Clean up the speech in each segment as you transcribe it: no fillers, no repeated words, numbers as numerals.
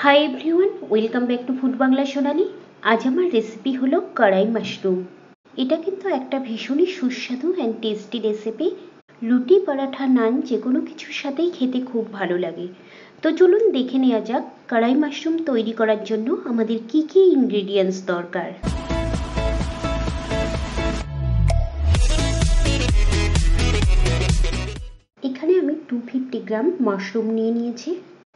High everyone, welcome back to Food Bangla Sonali. আজ আমার recipe হলো কড়াই মাশরুম। এটা কিন্তু একটা ভীষণই সুস্বাদু অ্যান্ড টেস্টি রেসিপি। রুটি, পরাঠা, নান যে কোনো কিছুর সাথেই খেতে খুব ভালো লাগে। তো চলুন দেখে নেওয়া যাক কড়াই মাশরুম তৈরি করার জন্য আমাদের কি কি ইনগ্রেডিয়েন্টস দরকার। এখানে আমি 250 গ্রাম মাশরুম নিয়ে নিয়েছি।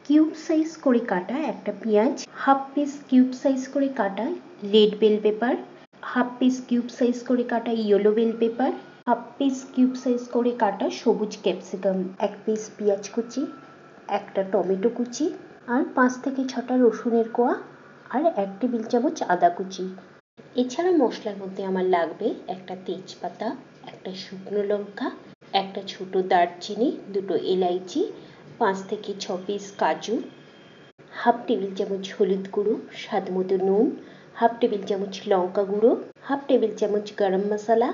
কিউব সাইজ করে কাটা একটা পেঁয়াজ, হাফ পিস কিউব সাইজ করে কাটা red bell pepper, half piece cube size করে কাটা yellow bell pepper, half piece cube size করে কাটা সবুজ ক্যাপসিকাম, এক পিস পেঁয়াজ কুচি, একটা টমেটো কুচি, আর 5 থেকে 6টা রসুনের কোয়া, আর 1 টেবিল চামচ আদা কুচি। এছাড়া মশলার মধ্যে আমার লাগবে একটা তেজপাতা, একটা শুকনো লঙ্কা, একটা ছোট দারচিনি, দুটো এলাইচি, 5 থেকে 6 পিস কাজু, হাফ টেবিল চামচ হলুদ গুঁড়ো, স্বাদ মতো নুন, হাফ টেবিল চামচ লঙ্কা গুঁড়ো, হাফ টেবিল চামচ গরম মশলা,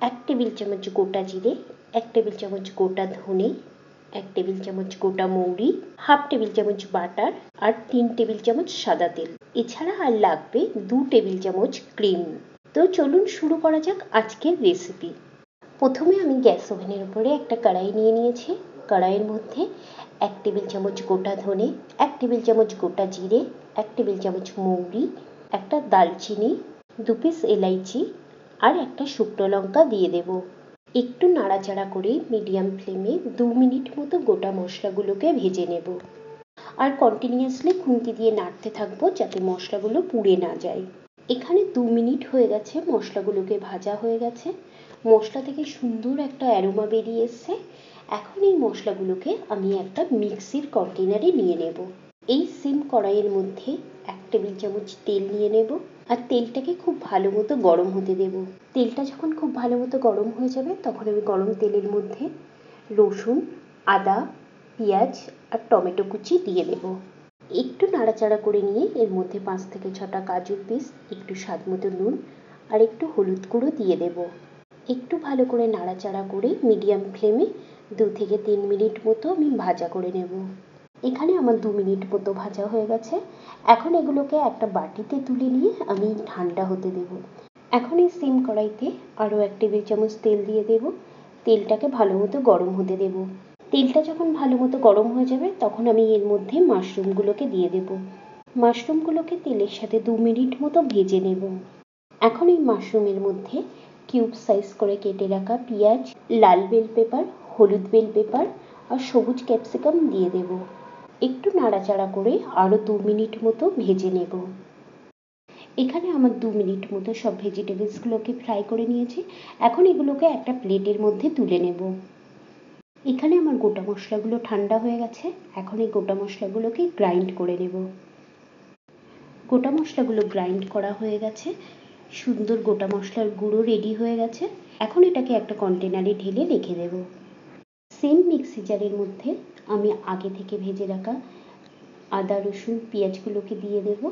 1 টেবিল চামচ গোটা জিরে, 1 টেবিল চামচ গোটা ধনে, 1 টেবিল চামচ গোটা মৌরি, হাফ টেবিল চামচ বাটার, আর 3 টেবিল চামচ সাদা তেল। এছাড়া আর লাগবে 2 টেবিল চামচ ক্রিম। তো চলুন শুরু করা যাক আজকের রেসিপি। প্রথমে আমি গ্যাস ওভেনের উপরে একটা কড়াই নিয়ে নিয়েছি। কড়াইয়ের মধ্যে 1 টেবিল চামচ গোটা ধনে, 1 টেবিল চামচ গোটা জিরে, 1 টেবিল চামচ মৌরি, একটা দালচিনি, 2 পিস এলাইচি, আর একটা শুকনো লঙ্কা দিয়ে দেব। একটু নাড়াচাড়া করে মিডিয়াম ফ্লেমে 2 মিনিট মতো গোটা মশলাগুলোকে ভেজে নেব। আর কন্টিনিউয়াসলি খুন্তি দিয়ে নাড়তে থাকবো যাতে মশলাগুলো পুড়ে না যায়। এখানে 2 মিনিট হয়ে গেছে, মশলাগুলোকে ভাজা হয়ে গেছে, মশলা থেকে সুন্দর একটা অ্যারোমা বেরিয়ে এসছে। এখন এই মশলাগুলোকে আমি একটা মিক্সির কন্টেনারে নিয়ে নেব। এই সেম কড়াইয়ের মধ্যে 1 টেবিল চামচ তেল নিয়ে নেব, আর তেলটাকে খুব ভালো মতো গরম হতে দেব। তেলটা যখন খুব ভালো মতো গরম হয়ে যাবে তখন আমি গরম তেলের মধ্যে রসুন, আদা, পেঁয়াজ আর টমেটো কুচি দিয়ে দেব। একটু নাড়াচাড়া করে নিয়ে এর মধ্যে 5 থেকে 6টা কাজুর পিস, একটু স্বাদ মতো নুন আর একটু হলুদ গুঁড়ো দিয়ে দেব। একটু ভালো করে নাড়াচাড়া করে মিডিয়াম ফ্লেমে 2 থেকে 3 মিনিট মতো আমি ভাজা করে নেব। এখানে আমার 2 মিনিট মতো ভাজা হয়ে গেছে। এখন এগুলোকে একটা বাটিতে তুলে নিয়ে আমি ঠান্ডা হতে দেব। এখন এই সেম কড়াইতে আরও 1 টেবিল চামচ তেল দিয়ে দেব। তেলটাকে ভালো মতো গরম হতে দেব। তেলটা যখন ভালো মতো গরম হয়ে যাবে তখন আমি এর মধ্যে মাশরুমগুলোকে দিয়ে দেব। মাশরুমগুলোকে তেলের সাথে 2 মিনিট মতো ভেজে নেব। এখন এই মাশরুমের মধ্যে কিউব সাইজ করে কেটে রাখা পেঁয়াজ, লাল বেল পেপার, হলুদ বেল পেপার আর সবুজ ক্যাপসিকাম দিয়ে দেব। একটু নাড়াচাড়া করে আরও 2 মিনিট মতো ভেজে নেব। এখানে আমার 2 মিনিট মতো সব ভেজিটেবলসগুলোকে ফ্রাই করে নিয়েছি। এখন এগুলোকে একটা প্লেটের মধ্যে তুলে নেব। এখানে আমার গোটা মশলাগুলো ঠান্ডা হয়ে গেছে। এখন এই গোটা মশলাগুলোকে গ্রাইন্ড করে নেব। গোটা মশলাগুলো গ্রাইন্ড করা হয়ে গেছে, সুন্দর গোটা মশলার গুঁড়ো রেডি হয়ে গেছে। এখন এটাকে একটা কন্টেনারে ঢেলে রেখে দেব। সেম মিক্সি জারের মধ্যে আমি আগে থেকে ভেজে রাখা আদা, রসুন, পেঁয়াজগুলোকে দিয়ে দেব।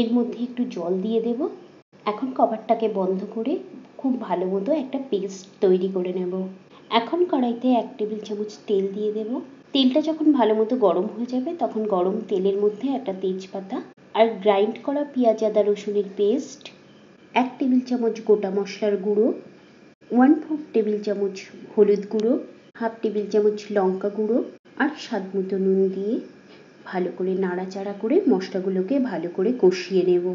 এর মধ্যে একটু জল দিয়ে দেব। এখন কভারটাকে বন্ধ করে খুব ভালো মতো একটা পেস্ট তৈরি করে নেব। এখন কড়াইতে 1 টেবিল চামচ তেল দিয়ে দেব। তেলটা যখন ভালো মতো গরম হয়ে যাবে তখন গরম তেলের মধ্যে একটা তেজপাতা আর গ্রাইন্ড করা পেঁয়াজ, আদা, রসুনের পেস্ট, 1 টেবিল চামচ গোটা মশলার গুঁড়ো, 1/4 টেবিল চামচ হলুদ গুঁড়ো, হাফ টেবিল চামচ লঙ্কা গুঁড়ো আর স্বাদ মতো নুন দিয়ে ভালো করে নাড়াচাড়া করে মশলাগুলোকে ভালো করে কষিয়ে নেব।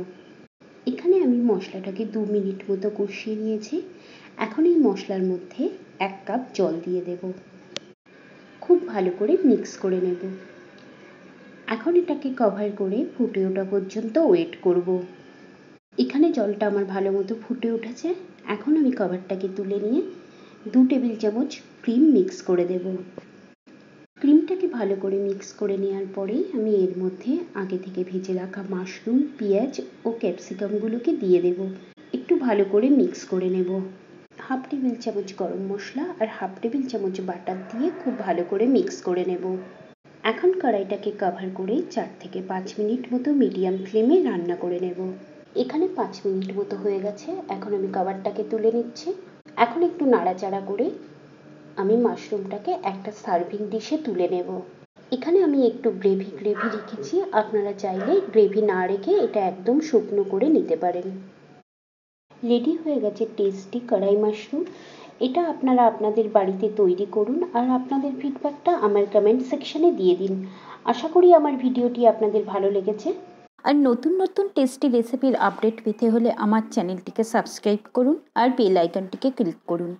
এখানে আমি মশলাটাকে 2 মিনিট মতো কষিয়ে নিয়েছি। এখন এই মশলার মধ্যে 1 কাপ জল দিয়ে দেব। খুব ভালো করে মিক্স করে নেব। এখন এটাকে কভার করে ফুটে ওঠা পর্যন্ত ওয়েট করব। এখানে জলটা আমার ভালো মতো ফুটে উঠেছে। এখন আমি কভারটাকে তুলে নিয়ে 2 টেবিল চামচ ক্রিম মিক্স করে দেব। ক্রিমটাকে ভালো করে মিক্স করে নেওয়ার পরেই আমি এর মধ্যে আগে থেকে ভেজে রাখা মাশরুম, পেঁয়াজ ও ক্যাপসিকামগুলোকে দিয়ে দেব। একটু ভালো করে মিক্স করে নেব। হাফ টেবিল চামচ গরম মশলা আর হাফ টেবিল চামচ বাটার দিয়ে খুব ভালো করে মিক্স করে নেব। এখন কড়াইটাকে কভার করে 4 থেকে 5 মিনিট মতো মিডিয়াম ফ্লেমে রান্না করে নেব। এখানে 5 মিনিট মতো হয়ে গেছে। এখন আমি কভারটাকে তুলে নিচ্ছি। এখন একটু নাড়াচাড়া করে আমি মাশরুমটাকে একটা সার্ভিং ডিশে তুলে নেব। এখানে আমি একটু গ্রেভি রেখেছি, আপনারা চাইলে গ্রেভি না রেখে এটা একদম শুকনো করে নিতে পারেন। রেডি হয়ে গেছে টেস্টি কড়াই মাশরুম। এটা আপনারা আপনাদের বাড়িতে তৈরি করুন আর আপনাদের ফিডব্যাকটা আমার কমেন্ট সেকশনে দিয়ে দিন। আশা করি আমার ভিডিওটি আপনাদের ভালো লেগেছে। আর নতুন নতুন টেস্টি রেসিপির আপডেট পেতে হলে আমার চ্যানেলটিকে সাবস্ক্রাইব করুন আর বেল আইকনটিকে ক্লিক করুন।